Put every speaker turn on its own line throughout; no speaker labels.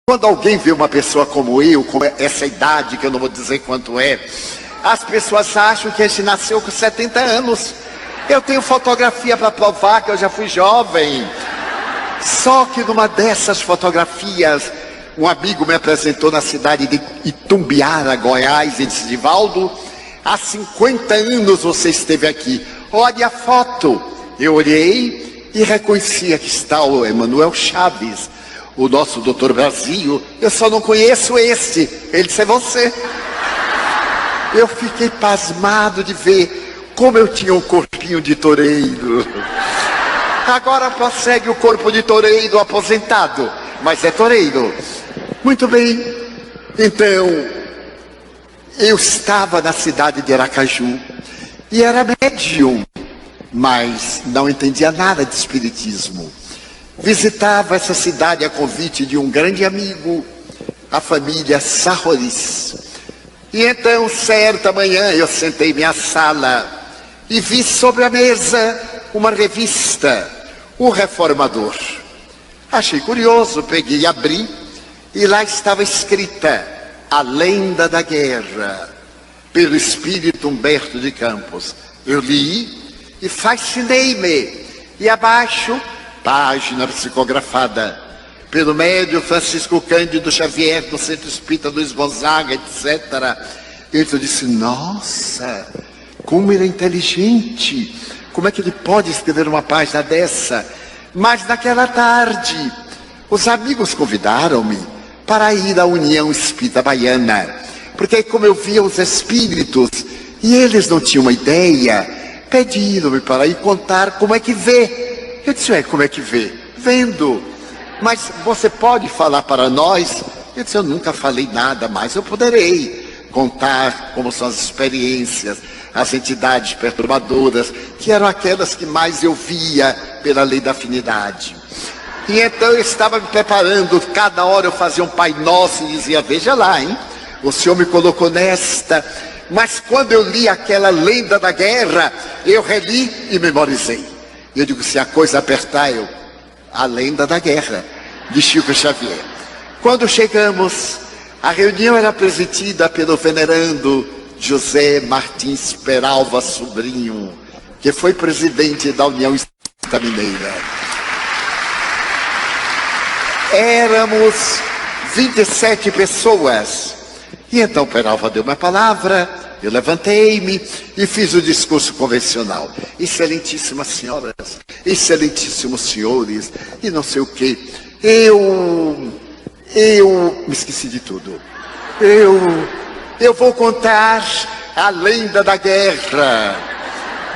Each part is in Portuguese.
Quando alguém vê uma pessoa como eu, com essa idade, que eu não vou dizer quanto é, as pessoas acham que a gente nasceu com 70 anos. Eu tenho fotografia para provar que eu já fui jovem. Só que numa dessas fotografias, um amigo me apresentou na cidade de Itumbiara, Goiás, e disse: Divaldo, há 50 anos você esteve aqui. Olha a foto. Eu olhei e reconheci que está o Emanuel Chaves, o nosso doutor Brasil. Eu só não conheço esse. Ele disse: é você. Eu fiquei pasmado de ver como eu tinha um corpinho de toureiro. Agora prossegue o corpo de toureiro aposentado, mas é toureiro. Muito bem. Então, eu estava na cidade de Aracaju e era médium, mas não entendia nada de espiritismo. Visitava essa cidade a convite de um grande amigo, a família Sarroris. E então, certa manhã, eu sentei em minha sala e vi sobre a mesa uma revista, O Reformador. Achei curioso, peguei e abri, e lá estava escrita A Lenda da Guerra, pelo espírito Humberto de Campos. Eu li e fascinei-me. E abaixo, página psicografada pelo médium Francisco Cândido Xavier, do Centro Espírita Luiz Gonzaga, etc. Eu disse: nossa, como ele é inteligente, como é que ele pode escrever uma página dessa? Mas naquela tarde, os amigos convidaram-me para ir à União Espírita Baiana, porque como eu via os espíritos e eles não tinham uma ideia, pediram-me para ir contar como é que vê. Eu disse: como é que vê? Vendo. Mas você pode falar para nós? Eu disse: eu nunca falei nada, mas eu poderei contar como são as experiências, as entidades perturbadoras, que eram aquelas que mais eu via pela lei da afinidade. E então eu estava me preparando, cada hora eu fazia um Pai Nosso e dizia: veja lá, hein? O Senhor me colocou nesta. Mas quando eu li aquela Lenda da Guerra, eu reli e memorizei. Eu digo: se a coisa apertar, A Lenda da Guerra, de Chico Xavier. Quando chegamos, a reunião era presidida pelo venerando José Martins Peralva Sobrinho, que foi presidente da União Espírita Mineira. Éramos 27 pessoas. E então Peralva deu uma palavra, eu levantei-me e fiz o discurso convencional. Excelentíssimas senhoras, excelentíssimos senhores, e não sei o quê. Eu me esqueci de tudo. Eu vou contar a lenda da guerra,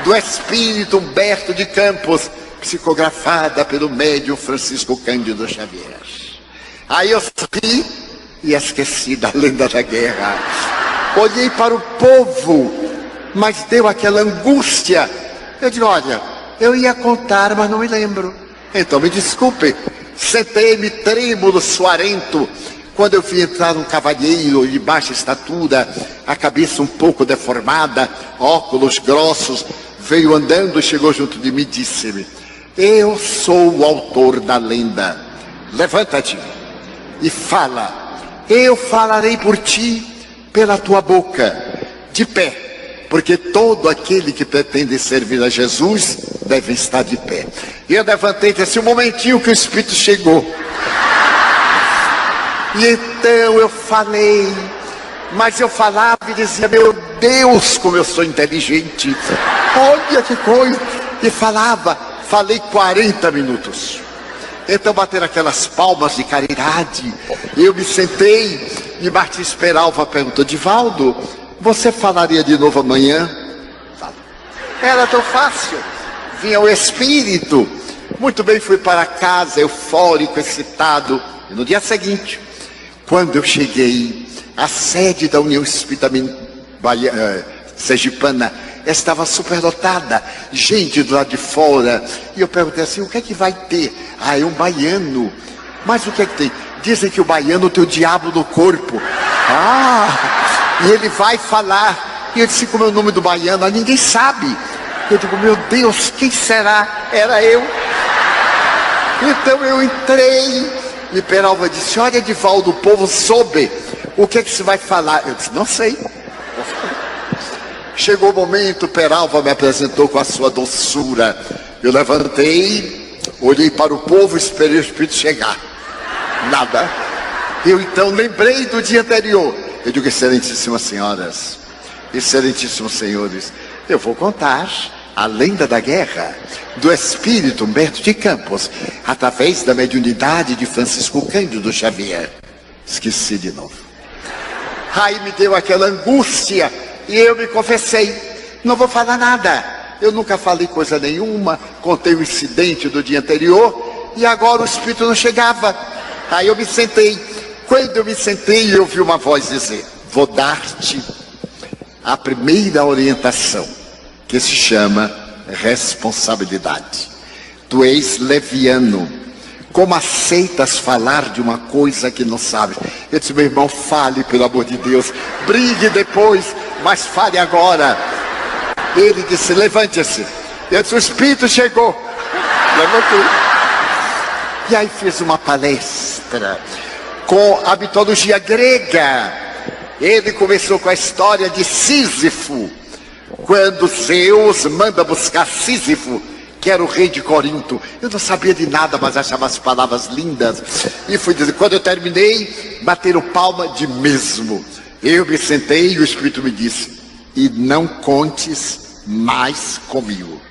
do espírito Humberto de Campos, psicografada pelo médium Francisco Cândido Xavier. Aí eu sorri e esqueci da lenda da guerra. Olhei para o povo, mas deu aquela angústia. Eu digo: olha, eu ia contar, mas não me lembro. Então me desculpe. Sentei-me trêmulo, suarento, quando eu vi entrar um cavalheiro de baixa estatura, a cabeça um pouco deformada, óculos grossos, veio andando, chegou junto de mim e disse-me: eu sou o autor da lenda. Levanta-te e fala. Eu falarei por ti, pela tua boca, de pé. Porque todo aquele que pretende servir a Jesus deve estar de pé. E eu levantei e disse: um momentinho que o Espírito chegou. E então eu falei, mas eu falava e dizia: meu Deus, como eu sou inteligente. Olha que coisa. E falei 40 minutos. Então bateram aquelas palmas de caridade. Eu me sentei e Martins Peralva perguntou: Divaldo, você falaria de novo amanhã? Era tão fácil. Vinha o espírito. Muito bem, fui para casa, eufórico, excitado. E no dia seguinte, quando eu cheguei, a sede da União Espírita Sergipana estava superlotada, gente do lado de fora. E eu perguntei assim: o que é que vai ter? É um baiano. Mas o que é que tem? Dizem que o baiano tem o diabo no corpo. E ele vai falar. E eu disse: como é o nome do baiano? Ninguém sabe. Eu digo: meu Deus, quem será? Era eu. Então eu entrei E Peralva disse: olha, Edivaldo, o povo soube. O que é que você vai falar? Eu disse: não sei. Chegou o momento, Peralva me apresentou com a sua doçura. Eu levantei, olhei para o povo e esperei o Espírito chegar. Nada. Eu então lembrei do dia anterior. Eu digo: excelentíssimas senhoras, excelentíssimos senhores, eu vou contar a lenda da guerra do espírito Humberto de Campos, através da mediunidade de Francisco Cândido Xavier. Esqueci de novo. Aí me deu aquela angústia e eu me confessei: não vou falar nada. Eu nunca falei coisa nenhuma, contei o incidente do dia anterior e agora o espírito não chegava. Aí eu me sentei. Quando eu me sentei, eu ouvi uma voz dizer: vou dar-te a primeira orientação, que se chama responsabilidade. Tu és leviano. Como aceitas falar de uma coisa que não sabes? Eu disse: meu irmão, fale, pelo amor de Deus. Brigue depois, mas fale agora. Ele disse: levante-se. Eu disse: o Espírito chegou. Levantou. E aí fiz uma palestra com a mitologia grega. Ele começou com a história de Sísifo, quando Zeus manda buscar Sísifo, que era o rei de Corinto. Eu não sabia de nada, mas achava as palavras lindas. E fui dizer, quando eu terminei, bateram palma de mesmo. Eu me sentei e o Espírito me disse: e não contes mais comigo.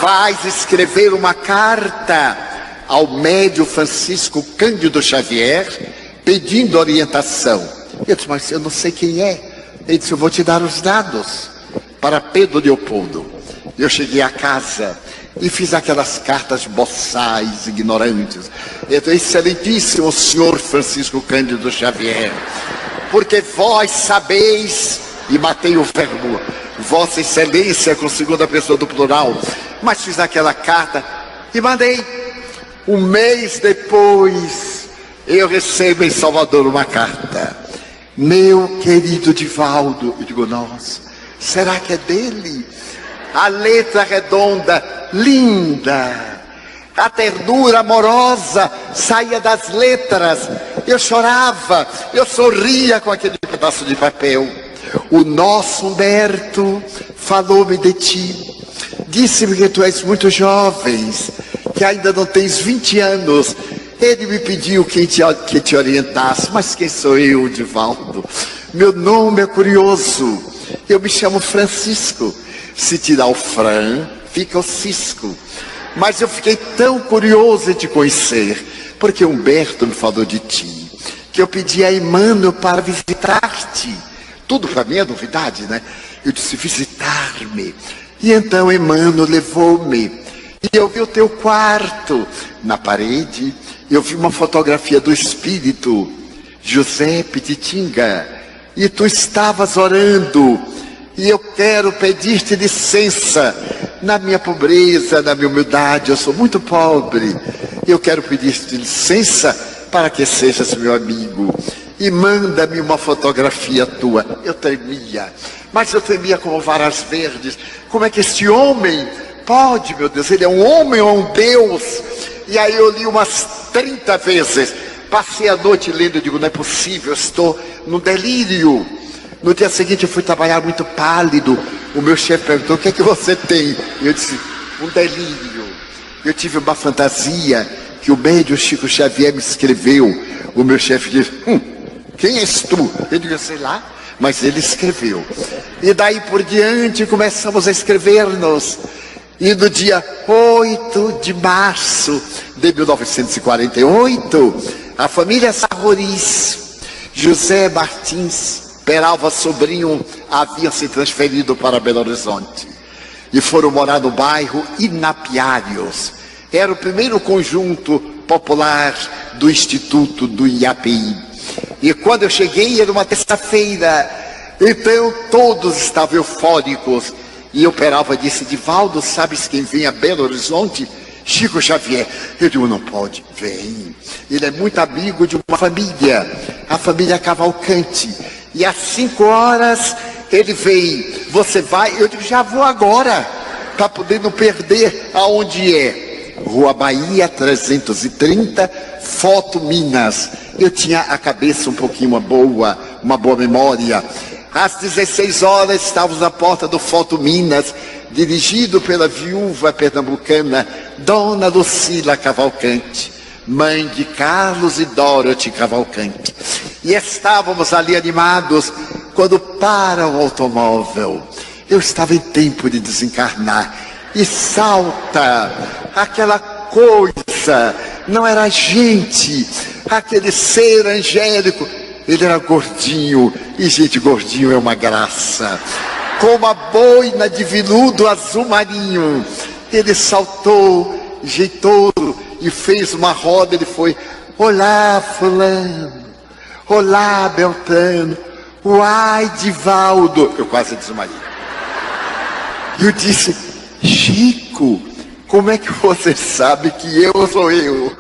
Vais escrever uma carta ao médium Francisco Cândido Xavier, pedindo orientação. Eu disse: mas eu não sei quem é. Ele disse: eu vou te dar os dados para Pedro Leopoldo. Eu cheguei a casa e fiz aquelas cartas boçais, ignorantes. Eu disse: excelentíssimo senhor Francisco Cândido Xavier, porque vós sabeis, e matei o verbo, Vossa Excelência, com segunda pessoa do plural, mas fiz aquela carta e mandei. Um mês depois, eu recebo em Salvador uma carta: meu querido Edivaldo. Eu digo: nossa, será que é dele? A letra redonda, linda, a ternura amorosa saía das letras. Eu chorava, eu sorria com aquele pedaço de papel. O nosso Humberto falou-me de ti, disse-me que tu és muito jovem, que ainda não tens 20 anos. Ele me pediu que te orientasse. Mas quem sou eu, Edivaldo? Meu nome é curioso, eu me chamo Francisco. Se tirar o Fran, fica o Cisco. Mas eu fiquei tão curioso em te conhecer, porque Humberto me falou de ti, que eu pedi a Emmanuel para visitar-te. Tudo para mim é novidade, né? Eu disse: visitar-me. E então Emmanuel levou-me. E eu vi o teu quarto. Na parede, eu vi uma fotografia do espírito José Pititinga. E tu estavas orando. E eu quero pedir-te licença. Na minha pobreza, na minha humildade, eu sou muito pobre. Eu quero pedir-te licença para que sejas meu amigo. E manda-me uma fotografia tua. Eu tremia, mas eu tremia como varas verdes. Como é que este homem pode, meu Deus? Ele é um homem ou um Deus? E aí eu li umas 30 vezes. Passei a noite lendo, eu digo: não é possível, eu estou no delírio. No dia seguinte eu fui trabalhar muito pálido. O meu chefe perguntou: o que é que você tem? E eu disse: um delírio. Eu tive uma fantasia que o médium Chico Xavier me escreveu. O meu chefe disse: quem és tu? Eu digo: sei lá, mas ele escreveu. E daí por diante começamos a escrever-nos. E no dia 8 de março de 1948, a família Sarroris, José Martins, Peralva sobrinho, haviam se transferido para Belo Horizonte e foram morar no bairro Inapiários. Era o primeiro conjunto popular do Instituto do IAPI. E quando eu cheguei, era uma terça-feira, então todos estavam eufóricos. E o Peralva disse: Edivaldo, sabes quem vem a Belo Horizonte? Chico Xavier. Eu digo: não pode. Vem. Ele é muito amigo de uma família, a família Cavalcante. E às 5 horas ele veio. Você vai? Eu digo: já vou agora, para poder não perder aonde é. Rua Bahia 330, Foto Minas. Eu tinha a cabeça um pouquinho uma boa memória. Às 16 horas estávamos na porta do Foto Minas, dirigido pela viúva pernambucana Dona Lucila Cavalcante, mãe de Carlos e Dorothy Cavalcante. E estávamos ali animados quando para o automóvel. Eu estava em tempo de desencarnar e salta aquela coisa, não era gente, aquele ser angélico. Ele era gordinho, e gente, gordinho é uma graça, com uma boina de veludo azul marinho. Ele saltou, jeitoso, e fez uma roda. Ele foi: olá fulano, olá Beltrano, uai Divaldo. Eu quase desmaiei. E eu disse: Chico, como é que você sabe que eu sou eu?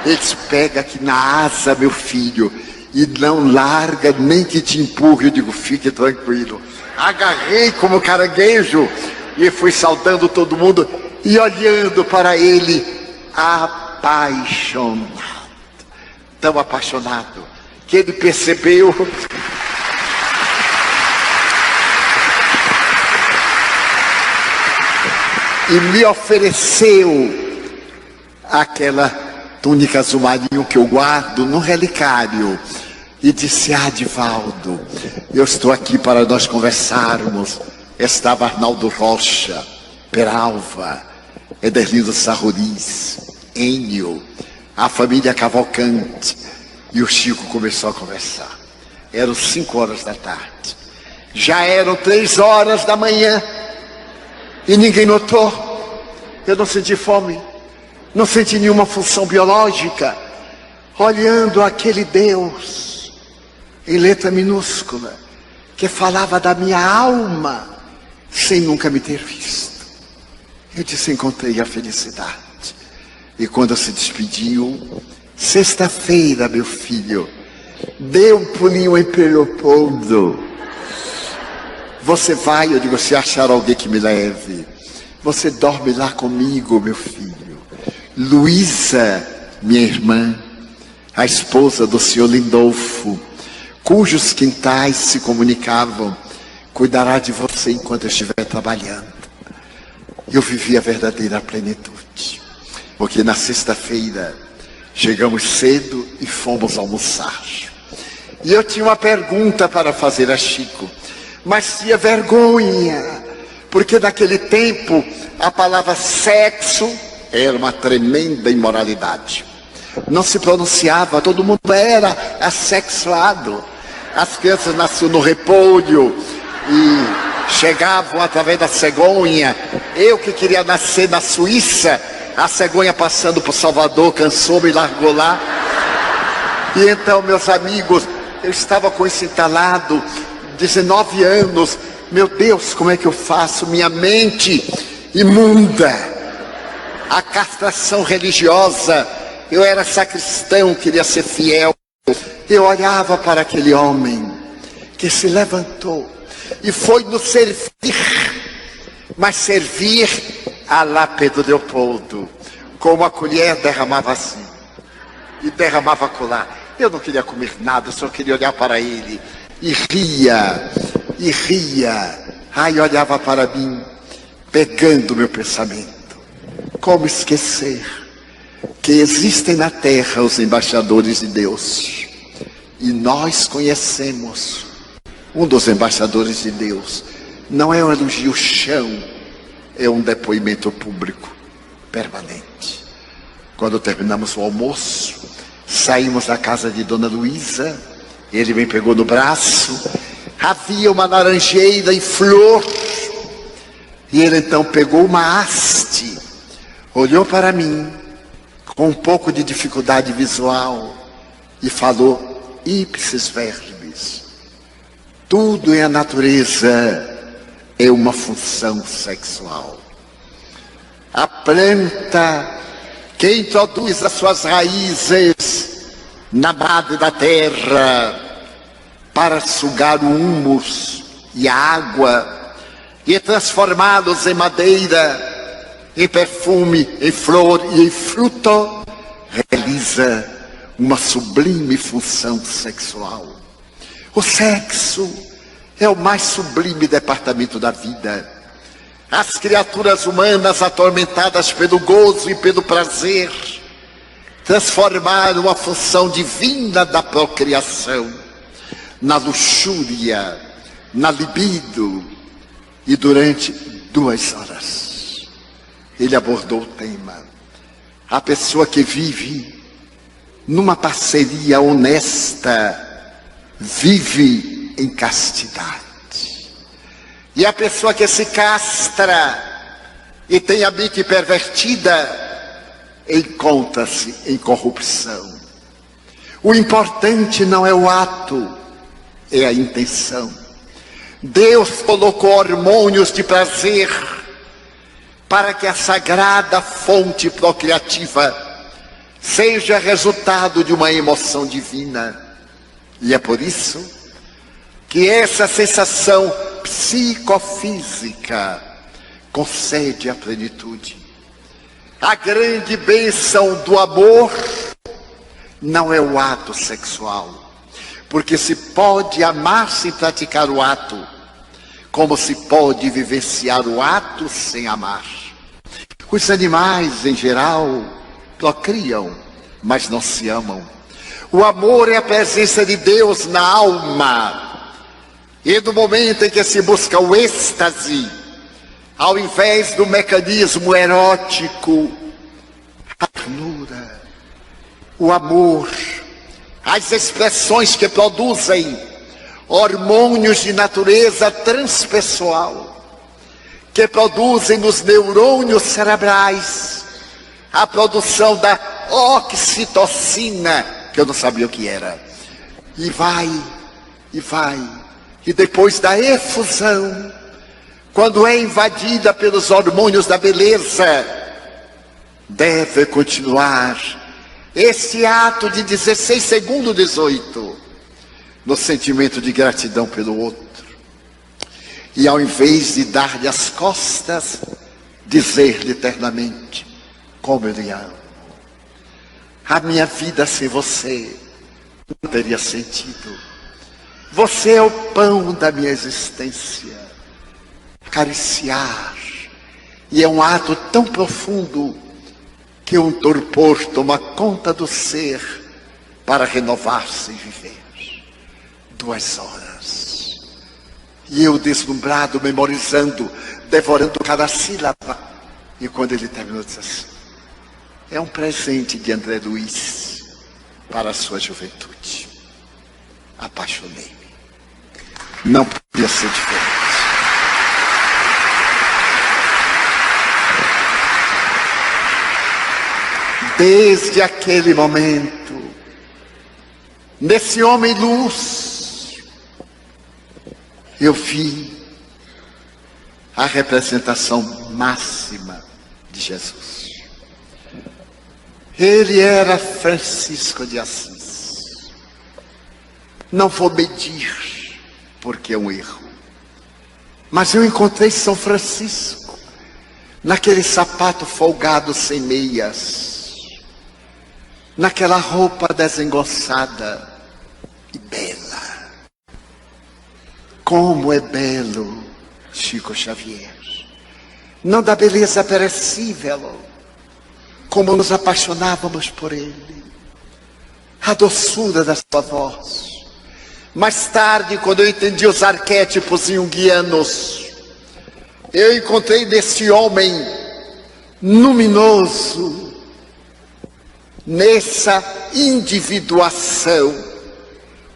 Ele disse: pega aqui na asa, meu filho, e não larga nem que te empurre. Eu digo: fique tranquilo. Agarrei como caranguejo e fui saudando todo mundo e olhando para ele, apaixonado, tão apaixonado que ele percebeu e me ofereceu aquela túnica azul marinho que eu guardo no relicário. E disse: Divaldo, eu estou aqui para nós conversarmos. Estava Arnaldo Rocha, Peralva, Ederlindo Sarruriz, Enio, a família Cavalcante. E o Chico começou a conversar. Eram 5 horas da tarde. Já eram 3 horas da manhã. E ninguém notou. Eu não senti fome, não senti nenhuma função biológica. Olhando aquele Deus em letra minúscula, que falava da minha alma, sem nunca me ter visto. Eu disse: encontrei a felicidade. E quando se despediu: sexta-feira, meu filho, dê um pulinho em Leopoldo. Você vai? Eu digo: se achar alguém que me leve. Você dorme lá comigo, meu filho. Luísa, minha irmã, a esposa do senhor Lindolfo, cujos quintais se comunicavam, cuidará de você enquanto eu estiver trabalhando. Eu vivi a verdadeira plenitude, porque na sexta-feira chegamos cedo e fomos almoçar. E eu tinha uma pergunta para fazer a Chico, mas tinha vergonha, porque naquele tempo a palavra sexo era uma tremenda imoralidade. Não se pronunciava, todo mundo era assexuado. As crianças nasciam no repolho e chegavam através da cegonha. Eu que queria nascer na Suíça, a cegonha passando por Salvador cansou, me largou lá. E então, meus amigos, eu estava com esse entalado, 19 anos. Meu Deus, como é que eu faço? Minha mente imunda, a castração religiosa. Eu era sacristão, queria ser fiel. Eu olhava para aquele homem que se levantou e foi nos servir, mas servir a lá Pedro Leopoldo, com uma colher derramava assim e derramava acolá. Eu não queria comer nada, só queria olhar para ele e ria, e ria. Aí olhava para mim, pegando meu pensamento. Como esquecer que existem na terra os embaixadores de Deus, e nós conhecemos um dos embaixadores de Deus. Não é um elogio chão, é um depoimento público permanente. Quando terminamos o almoço, saímos da casa de Dona Luísa, ele me pegou no braço, havia uma laranjeira em flor, e ele então pegou uma haste, olhou para mim com um pouco de dificuldade visual e falou: ipsis verbis, tudo em a natureza é uma função sexual. A planta que introduz as suas raízes na base da terra para sugar o humus e a água e transformá-los em madeira, em perfume, em flor e em fruto, realiza uma sublime função sexual. O sexo é o mais sublime departamento da vida. As criaturas humanas, atormentadas pelo gozo e pelo prazer, transformaram a função divina da procriação na luxúria, na libido. E durante 2 horas, ele abordou o tema. A pessoa que vive numa parceria honesta, vive em castidade. E a pessoa que se castra e tem a mente pervertida, encontra-se em corrupção. O importante não é o ato, é a intenção. Deus colocou hormônios de prazer para que a sagrada fonte procriativa seja resultado de uma emoção divina. E é por isso que essa sensação psicofísica concede a plenitude. A grande bênção do amor não é o ato sexual, porque se pode amar sem praticar o ato, como se pode vivenciar o ato sem amar. Os animais, em geral, procriam, mas não se amam. O amor é a presença de Deus na alma. E no momento em que se busca o êxtase, ao invés do mecanismo erótico, a ternura, o amor, as expressões que produzem hormônios de natureza transpessoal, que produzem nos neurônios cerebrais a produção da oxitocina, que eu não sabia o que era, e vai, e depois da efusão, quando é invadida pelos hormônios da beleza, deve continuar esse ato de 16 segundos 18, no sentimento de gratidão pelo outro. E ao invés de dar-lhe as costas, dizer-lhe eternamente, como eu lhe amo. A minha vida sem você não teria sentido. Você é o pão da minha existência. Acariciar. E é um ato tão profundo que um torpor toma conta do ser para renovar-se e viver. 2 horas. E eu deslumbrado, memorizando, devorando cada sílaba. E quando ele terminou, disse assim: é um presente de André Luiz para a sua juventude. Apaixonei-me. Não podia ser diferente. Desde aquele momento, nesse homem luz, eu vi a representação máxima de Jesus. Ele era Francisco de Assis. Não vou medir, porque é um erro. Mas eu encontrei São Francisco naquele sapato folgado sem meias, naquela roupa desengonçada e bela. Como é belo Chico Xavier. Não da beleza perecível, como nos apaixonávamos por ele. A doçura da sua voz. Mais tarde, quando eu entendi os arquétipos junguianos, eu encontrei nesse homem luminoso, nessa individuação,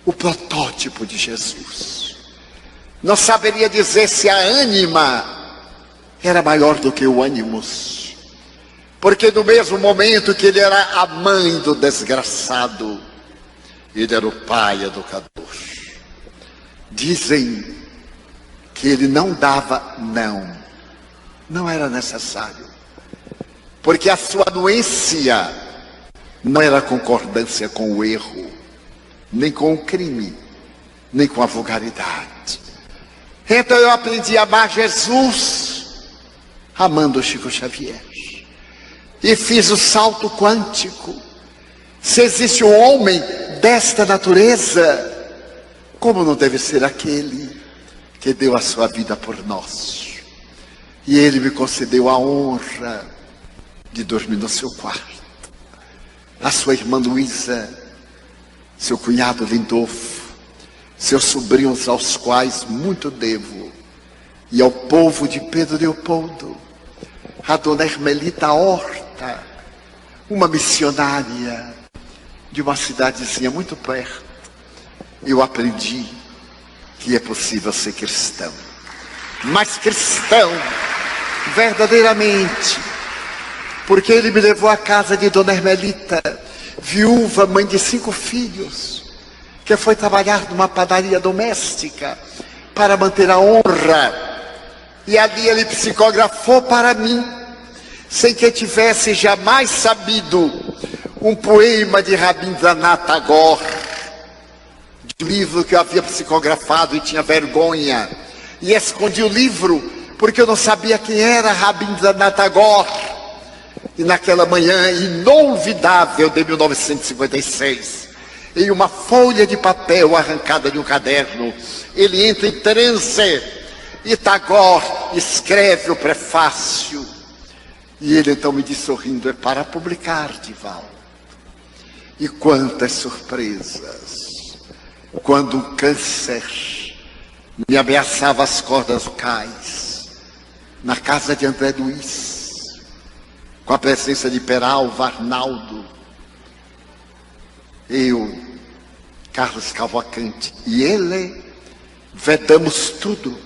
o protótipo de Jesus. Não saberia dizer se a ânima era maior do que o ânimos, porque no mesmo momento que ele era a mãe do desgraçado, ele era o pai educador. Dizem que ele não dava não era necessário, porque a sua anuência não era concordância com o erro, nem com o crime, nem com a vulgaridade. Então eu aprendi a amar Jesus amando Chico Xavier. E fiz o salto quântico. Se existe um homem desta natureza, como não deve ser aquele que deu a sua vida por nós? E ele me concedeu a honra de dormir no seu quarto. A sua irmã Luísa, seu cunhado Lindolfo, seus sobrinhos aos quais muito devo, e ao povo de Pedro Leopoldo, a dona Hermelita Horta, uma missionária de uma cidadezinha muito perto. Eu aprendi que é possível ser cristão, mas cristão verdadeiramente, porque ele me levou à casa de dona Hermelita, viúva, mãe de 5 filhos, que foi trabalhar numa padaria doméstica para manter a honra. E ali ele psicografou para mim, sem que eu tivesse jamais sabido, um poema de Rabindranath Tagore, de um livro que eu havia psicografado e tinha vergonha. E escondi o livro, porque eu não sabia quem era Rabindranath Tagore. E naquela manhã inolvidável de 1956, em uma folha de papel arrancada de um caderno, ele entra em transe e Tagore escreve o prefácio. E ele então me diz sorrindo: é para publicar, Divaldo. E quantas surpresas! Quando um câncer me ameaçava as cordas vocais, na casa de André Luiz, com a presença de Peralva, Arnaldo, eu, Carlos Cavalcante e ele, vedamos tudo.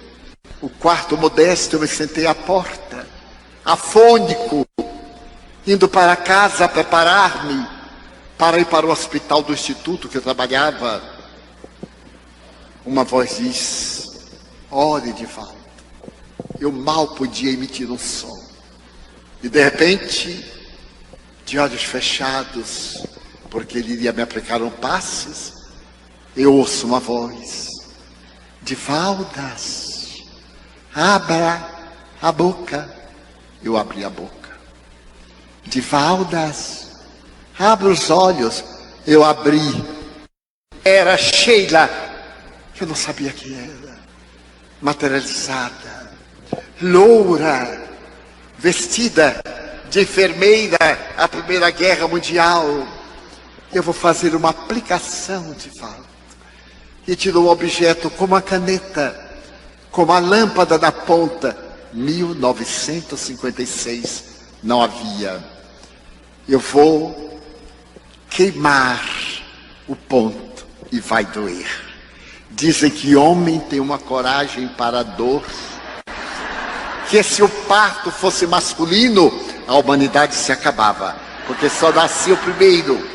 O quarto modesto, eu me sentei à porta, afônico, indo para casa preparar-me para ir para o hospital do instituto que eu trabalhava. Uma voz diz: ore, Divaldo. Eu mal podia emitir um som. E de repente, de olhos fechados, porque ele iria me aplicar um passes, eu ouço uma voz: Divaldas, abra a boca. Eu abri a boca. Divaldas, abra os olhos. Eu abri. Era Sheila, que eu não sabia quem era, materializada, loura, vestida de enfermeira à Primeira Guerra Mundial. Eu vou fazer uma aplicação, Divaldo. E tirou um objeto como a caneta, como a lâmpada na ponta. 1956, não havia. Eu vou queimar o ponto e vai doer. Dizem que homem tem uma coragem para a dor, que se o parto fosse masculino, a humanidade se acabava, porque só nascia o primeiro.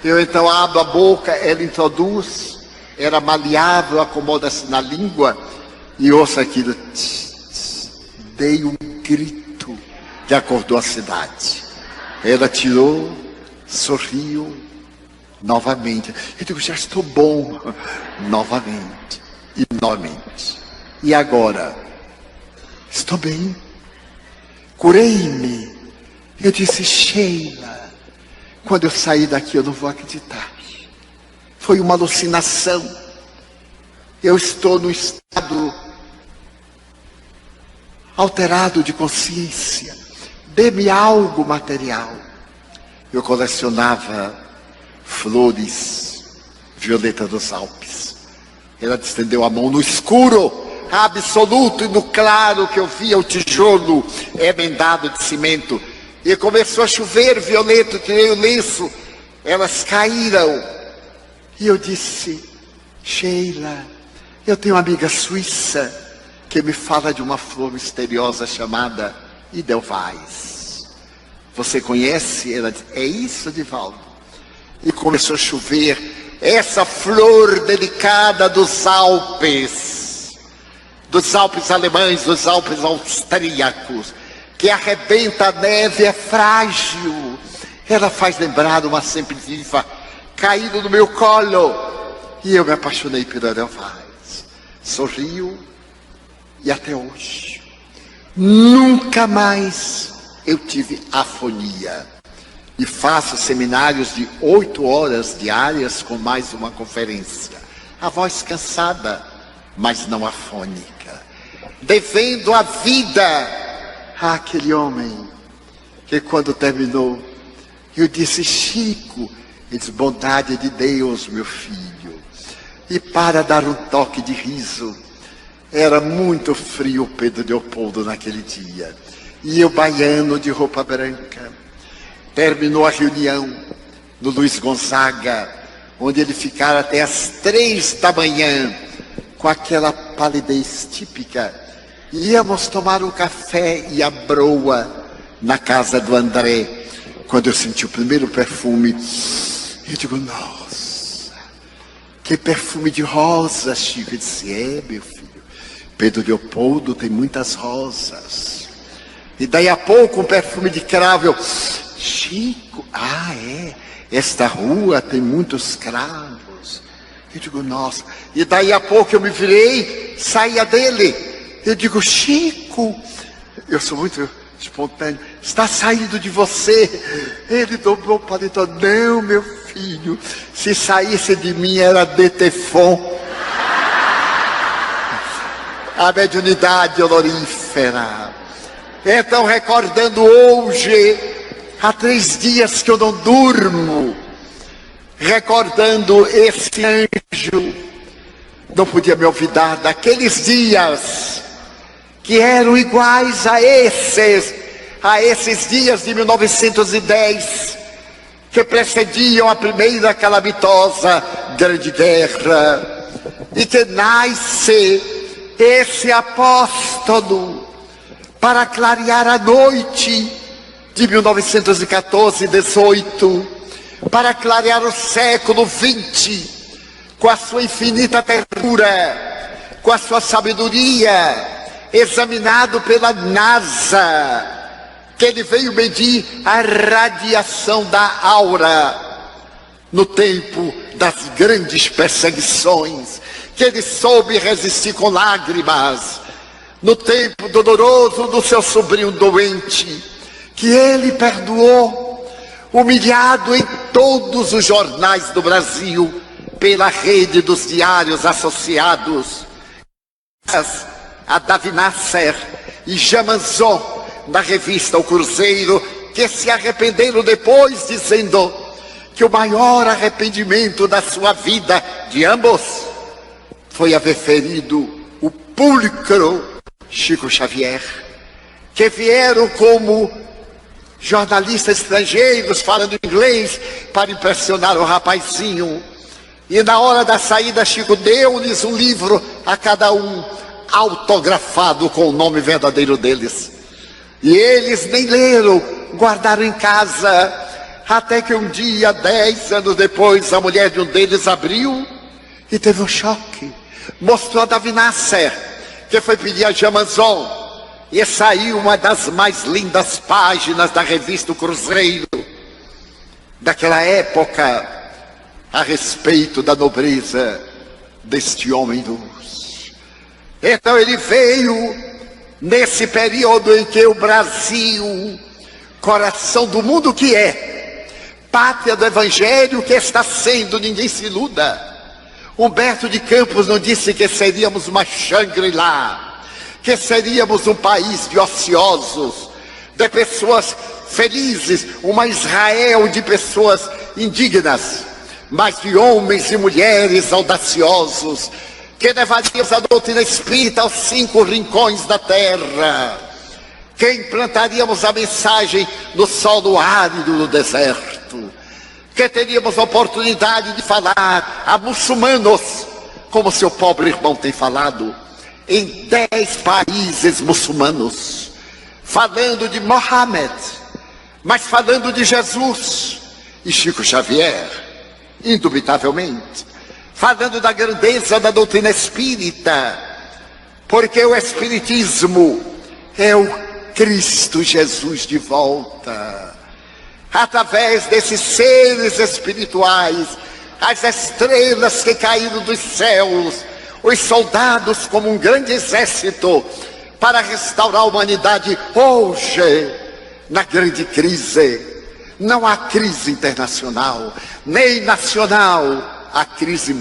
Eu então abro a boca, ela introduz, era maleável, acomoda-se na língua, e ouço aquilo. Dei um grito que acordou a cidade. Ela tirou, sorriu, novamente. Eu digo: já estou bom. Novamente. E novamente. E agora? Estou bem. Curei-me. Eu disse: Sheila, quando eu sair daqui eu não vou acreditar. Foi uma alucinação. Eu estou no estado alterado de consciência. Dê-me algo material. Eu colecionava flores, violeta dos Alpes. Ela estendeu a mão no escuro absoluto, e no claro que eu via o tijolo emendado de cimento. E começou a chover violeta, eu tirei o lenço, elas caíram. E eu disse: Sheila, eu tenho uma amiga suíça que me fala de uma flor misteriosa chamada Edelweiss. Você conhece? Ela disse: é isso, Divaldo. E começou a chover. Essa flor delicada dos Alpes alemães, dos Alpes austríacos, que arrebenta a neve, é frágil. Ela faz lembrar uma sempre-viva caído no meu colo. E eu me apaixonei pela Edelweiss. Sorriu. E até hoje, Nunca mais eu tive afonia. E faço seminários de 8 horas diárias com mais uma conferência. A voz cansada, mas não afônica. Devendo a vida àquele homem que quando terminou, eu disse: Chico, ele disse: bondade de Deus, meu filho. E para dar um toque de riso, era muito frio o Pedro Leopoldo naquele dia. E eu baiano de roupa branca. Terminou a reunião no Luiz Gonzaga, onde ele ficara até as 3 da manhã, com aquela palidez típica. Íamos tomar um café e a broa na casa do André. Quando eu senti o primeiro perfume, eu digo: nossa, que perfume de rosa, Chico. Ele disse: é, meu filho, Pedro Leopoldo tem muitas rosas. E daí a pouco um perfume de cravo. Eu: Chico, esta rua tem muitos cravos. Eu digo: nossa. E daí a pouco eu me virei, saía dele. Eu digo: Chico, eu sou muito espontâneo, está saindo de você. Ele dobrou o paletó: não, meu filho, se saísse de mim era Detefon. A mediunidade olorífera. Então, recordando hoje, há 3 dias que eu não durmo, recordando esse anjo, não podia me olvidar daqueles dias que eram iguais a esses dias de 1910, que precediam a primeira calamitosa Grande Guerra, e que nasce esse apóstolo para clarear a noite de 1914 e 18, para clarear o século 20, com a sua infinita ternura, com a sua sabedoria, examinado pela NASA, que ele veio medir a radiação da aura no tempo das grandes perseguições, que ele soube resistir com lágrimas no tempo doloroso do seu sobrinho doente, que ele perdoou, humilhado em todos os jornais do Brasil, pela rede dos diários associados, a Davi Nasser e Jamanzon, na revista O Cruzeiro, que se arrependeram depois, dizendo que o maior arrependimento da sua vida, de ambos, foi haver ferido o pulcro Chico Xavier, que vieram como jornalistas estrangeiros falando inglês para impressionar o rapazinho. E na hora da saída, Chico deu-lhes um livro a cada um, autografado com o nome verdadeiro deles. E eles nem leram, guardaram em casa, até que um dia, 10 anos depois, a mulher de um deles abriu e teve um choque. Mostrou a Davi Nasser, que foi pedir a Jamanzon, e saiu uma das mais lindas páginas da revista O Cruzeiro, daquela época, a respeito da nobreza deste homem luz. Então ele veio nesse período em que o Brasil, coração do mundo que é, pátria do Evangelho que está sendo, ninguém se iluda. Humberto de Campos não disse que seríamos uma Shangri-La, que seríamos um país de ociosos, de pessoas felizes, uma Israel de pessoas indignas, mas de homens e mulheres audaciosos, que levaríamos a doutrina espírita aos 5 rincões da terra, que implantaríamos a mensagem no solo árido do deserto, que teríamos a oportunidade de falar a muçulmanos, como seu pobre irmão tem falado, em 10 países muçulmanos, falando de Mohammed, mas falando de Jesus e Chico Xavier, indubitavelmente, falando da grandeza da doutrina espírita, porque o espiritismo é o Cristo Jesus de volta, através desses seres espirituais, as estrelas que caíram dos céus, os soldados como um grande exército, para restaurar a humanidade hoje, na grande crise. Não há crise internacional, nem nacional, há crise